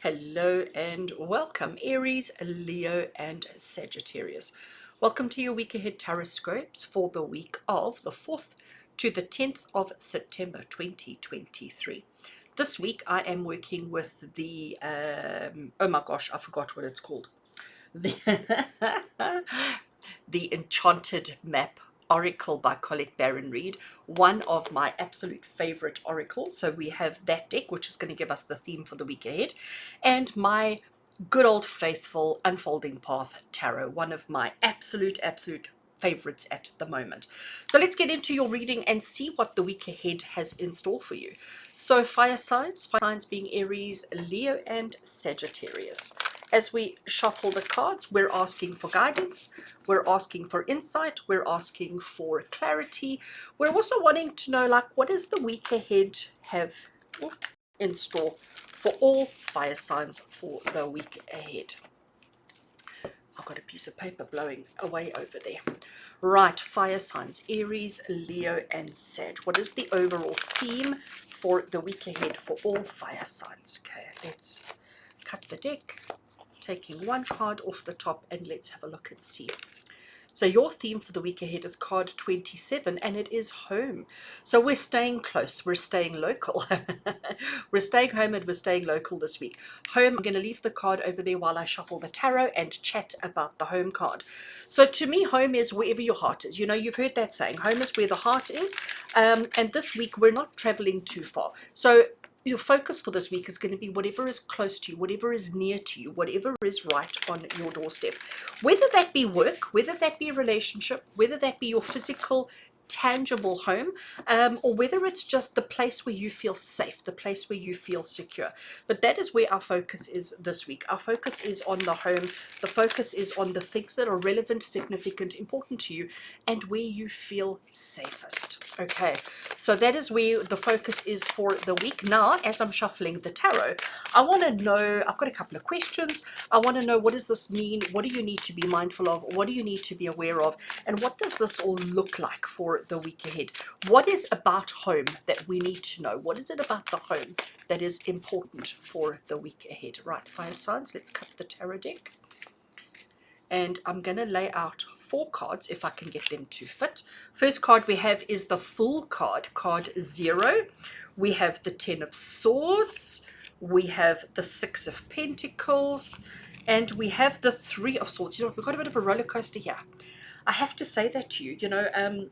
Hello and welcome, Aries, Leo, and Sagittarius. Welcome to your week ahead TarotScopes for the week of the 4th to the 10th of September 2023. This week I am working with the, oh my gosh, I forgot what it's called. The, the Enchanted Map Oracle by Colette Baron Reed, one of my absolute favorite oracles. So we have that deck, which is going to give us the theme for the week ahead, and my good old faithful Unfolding Path Tarot, one of my absolute favorites at the moment. So let's get into your reading and see what the week ahead has in store for you. So fire signs being Aries, Leo, and Sagittarius. As we shuffle the cards, we're asking for guidance, we're asking for insight, we're asking for clarity. We're also wanting to know, like, what does the week ahead have in store for all fire signs for the week ahead? I've got a piece of paper blowing away over there. Right, fire signs, Aries, Leo, and Sag. What is the overall theme for the week ahead for all fire signs? Okay, let's cut the deck, taking one card off the top, and let's have a look and see. So your theme for the week ahead is card 27, and it is home. So we're staying close, we're staying local. We're staying home and we're staying local this week. Home, I'm going to leave the card over there while I shuffle the tarot and chat about the home card. So to me, home is wherever your heart is. You know, you've heard that saying, home is where the heart is. And this week, we're not traveling too far. So your focus for this week is going to be whatever is close to you, whatever is near to you, whatever is right on your doorstep. Whether that be work, whether that be a relationship, whether that be your physical, tangible home, or whether it's just the place where you feel safe, the place where you feel secure. But that is where our focus is this week. Our focus is on the home. The focus is on the things that are relevant, significant, important to you, and where you feel safest. Okay, so that is where the focus is for the week. Now, as I'm shuffling the tarot, I want to know, I've got a couple of questions. I want to know, what does this mean? What do you need to be mindful of? What do you need to be aware of? And what does this all look like for the week ahead? What is about home that we need to know? What is it about the home that is important for the week ahead? Right, fire signs, let's cut the tarot deck. And I'm going to lay out 4 cards if I can get them to fit. First card we have is the Fool card, card 0. We have the 10 of Swords, we have the 6 of Pentacles, and we have the 3 of Swords. You know, we've got a bit of a roller coaster here. I have to say that to you, you know,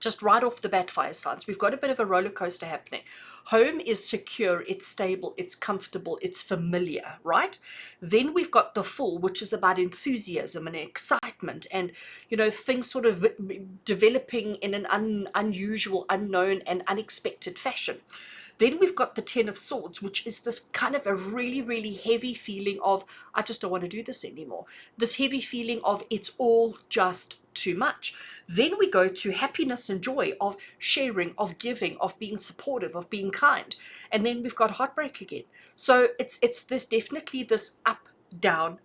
just right off the bat, fire signs, we've got a bit of a roller coaster happening. Home is secure, it's stable, it's comfortable, it's familiar, right? Then we've got the Fool, which is about enthusiasm and excitement and, you know, things sort of developing in an unusual, unknown, and unexpected fashion. Then we've got the 10 of Swords, which is this kind of a really, really heavy feeling of, I just don't want to do this anymore. This heavy feeling of it's all just too much. Then we go to happiness and joy of sharing, of giving, of being supportive, of being kind. And then we've got heartbreak again. So there's definitely this up, down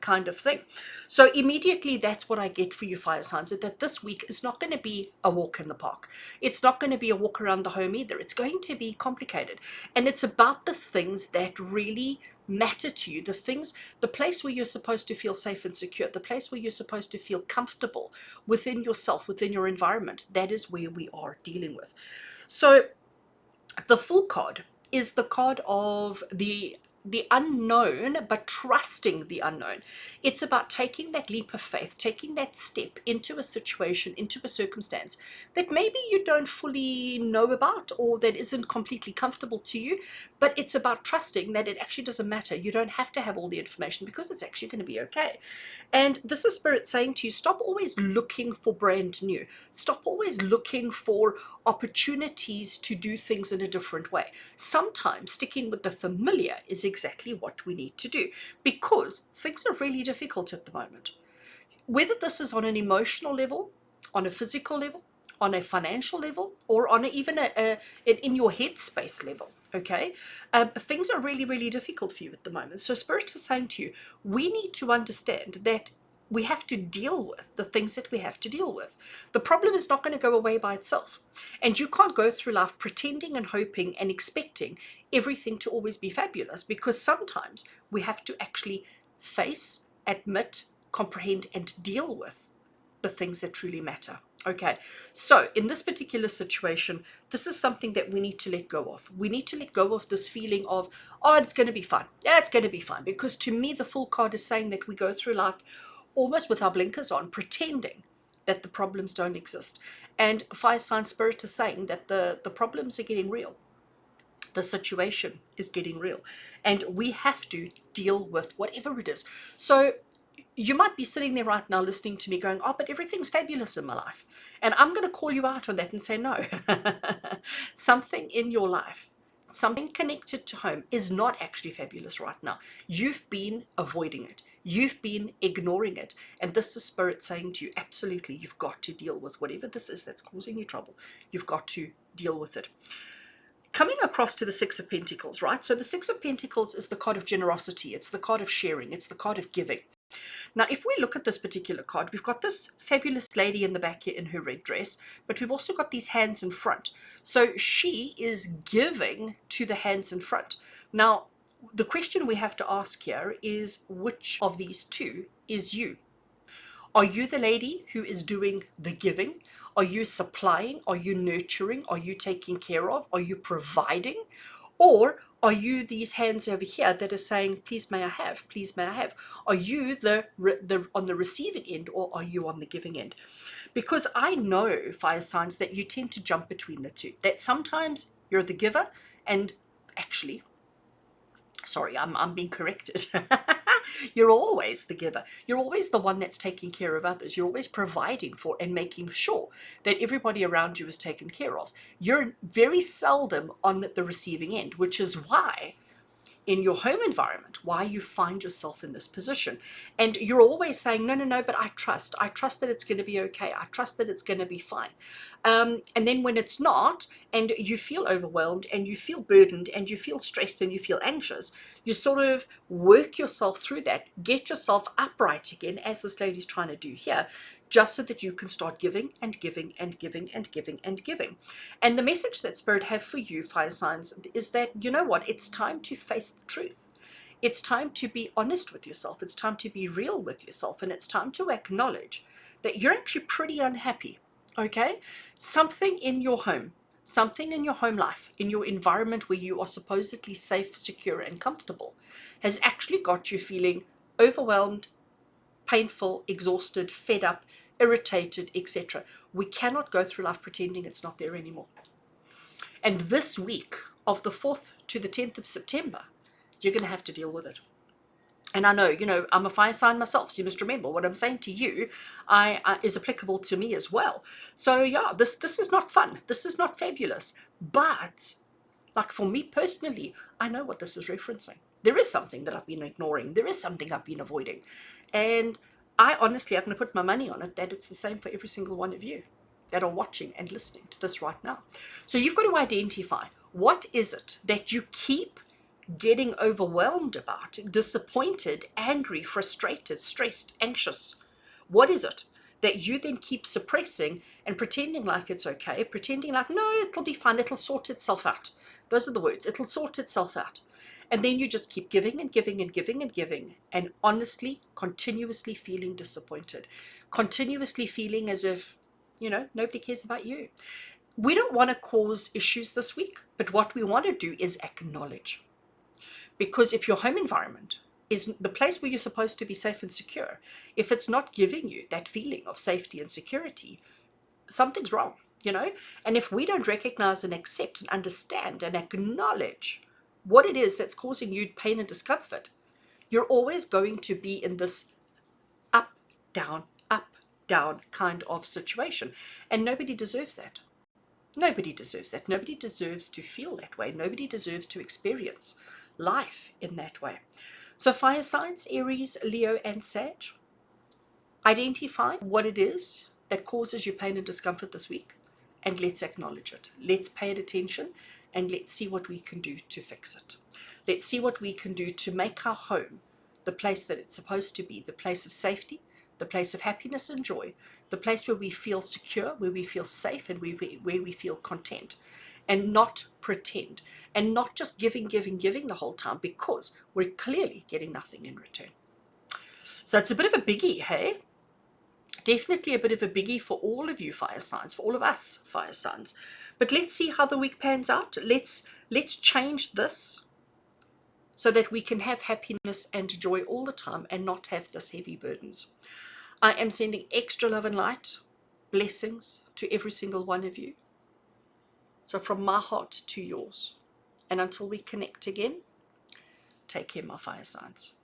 kind of thing. So immediately that's what I get for you, fire signs, that this week is not going to be a walk in the park. It's not going to be a walk around the home either. It's going to be complicated. And it's about the things that really matter to you, the place where you're supposed to feel safe and secure, the place where you're supposed to feel comfortable within yourself, within your environment. That is where we are dealing with. So the Fool card is the card of the unknown, but trusting the unknown. It's about taking that leap of faith, taking that step into a situation, into a circumstance that maybe you don't fully know about or that isn't completely comfortable to you, but it's about trusting that it actually doesn't matter. You don't have to have all the information because it's actually going to be okay. And this is Spirit saying to you, stop always looking for brand new. Stop always looking for opportunities to do things in a different way. Sometimes sticking with the familiar is exactly what we need to do because things are really difficult at the moment. Whether this is on an emotional level, on a physical level, on a financial level, or on even in your headspace level, okay? Things are really, really difficult for you at the moment. So Spirit is saying to you, we need to understand that We have to deal with the things that we have to deal with. The problem is not going to go away by itself. And you can't go through life pretending and hoping and expecting everything to always be fabulous, because sometimes we have to actually face, admit, comprehend, and deal with the things that truly matter. Okay, so in this particular situation, this is something that we need to let go of. We need to let go of this feeling of, oh, it's going to be fine. Yeah, it's going to be fine. Because to me, the Fool card is saying that we go through life almost with our blinkers on, pretending that the problems don't exist. And Fire Sign Spirit is saying that the problems are getting real. The situation is getting real. And we have to deal with whatever it is. So you might be sitting there right now listening to me going, oh, but everything's fabulous in my life. And I'm going to call you out on that and say, no. Something in your life, something connected to home, is not actually fabulous right now. You've been avoiding it. You've been ignoring it. And this is Spirit saying to you, absolutely, you've got to deal with whatever this is that's causing you trouble. You've got to deal with it. Coming across to the Six of Pentacles, right? So the Six of Pentacles is the card of generosity. It's the card of sharing. It's the card of giving. Now, if we look at this particular card, we've got this fabulous lady in the back here in her red dress, but we've also got these hands in front. So she is giving to the hands in front. Now, the question we have to ask here is, which of these two is you? Are you the lady who is doing the giving? Are you supplying? Are you nurturing? Are you taking care of? Are you providing? Or are you these hands over here that are saying, please may I have, please may I have? Are you the on the receiving end, or are you on the giving end? Because I know, fire signs, that you tend to jump between the two. That sometimes you're the giver, and actually, sorry, I'm being corrected. You're always the giver. You're always the one that's taking care of others. You're always providing for and making sure that everybody around you is taken care of. You're very seldom on the receiving end, which is why in your home environment, why you find yourself in this position. And you're always saying, no, no, no, but I trust that it's going to be okay. I trust that it's going to be fine. And then when it's not, and you feel overwhelmed and you feel burdened and you feel stressed and you feel anxious, you sort of work yourself through that, get yourself upright again, as this lady's trying to do here, just so that you can start giving and giving and giving and giving and giving. And the message that Spirit have for you, fire signs, is that, you know what, it's time to face the truth. It's time to be honest with yourself. It's time to be real with yourself. And it's time to acknowledge that you're actually pretty unhappy, okay? Something in your home, something in your home life, in your environment where you are supposedly safe, secure, and comfortable, has actually got you feeling overwhelmed, painful, exhausted, fed up, irritated, etc. We cannot go through life pretending it's not there anymore. And this week of the 4th to the 10th of September, you're going to have to deal with it. And I know, you know, I'm a fire sign myself, so you must remember what I'm saying to you is applicable to me as well. So yeah, this is not fun. This is not fabulous. But like for me personally, I know what this is referencing. There is something that I've been ignoring. There is something I've been avoiding. And I honestly, I'm going to put my money on it that it's the same for every single one of you that are watching and listening to this right now. So you've got to identify, what is it that you keep getting overwhelmed about, disappointed, angry, frustrated, stressed, anxious? What is it that you then keep suppressing and pretending like it's okay, pretending like, no, it'll be fine, it'll sort itself out. Those are the words, it'll sort itself out. And then you just keep giving and giving and giving and giving, and honestly, continuously feeling disappointed, continuously feeling as if, you know, nobody cares about you. We don't want to cause issues this week, but what we want to do is acknowledge. Because if your home environment is the place where you're supposed to be safe and secure, if it's not giving you that feeling of safety and security, something's wrong, you know? And if we don't recognize and accept and understand and acknowledge what it is that's causing you pain and discomfort, you're always going to be in this up, down kind of situation. And nobody deserves that. Nobody deserves that. Nobody deserves to feel that way. Nobody deserves to experience life in that way. So fire signs, Aries, Leo, and Sag, identify what it is that causes you pain and discomfort this week, and let's acknowledge it. Let's pay it attention, and let's see what we can do to fix it. Let's see what we can do to make our home the place that it's supposed to be, the place of safety, the place of happiness and joy, the place where we feel secure, where we feel safe, and where we feel content, and not pretend, and not just giving, giving, giving the whole time, because we're clearly getting nothing in return. So it's a bit of a biggie, hey? Definitely a bit of a biggie for all of you fire signs, for all of us fire signs. But let's see how the week pans out. Let's change this so that we can have happiness and joy all the time and not have this heavy burdens. I am sending extra love and light, blessings to every single one of you. So from my heart to yours. And until we connect again, take care, my fire signs.